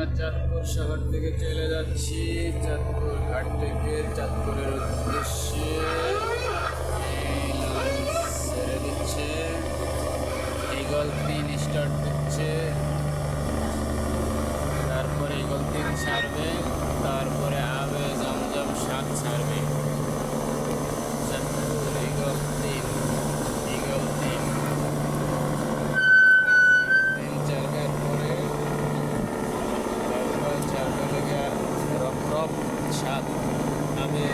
আমরা চাঁদপুর শহর থেকে চলে যাচ্ছি। চাঁদপুর ঘাট থেকে চাঁদপুরের উদ্দেশ্যে এই লঞ্চ ছেড়ে দিচ্ছে। ঈগল 3 স্টার্ট দিচ্ছে, তারপরে ঈগল 3 ছাড়বে, তারপরে আবে জমজম 7 ছাড়বে। চাঁদপুর ঈগল 3 চারবার পরে চারবার লেগে রপ 7 আবে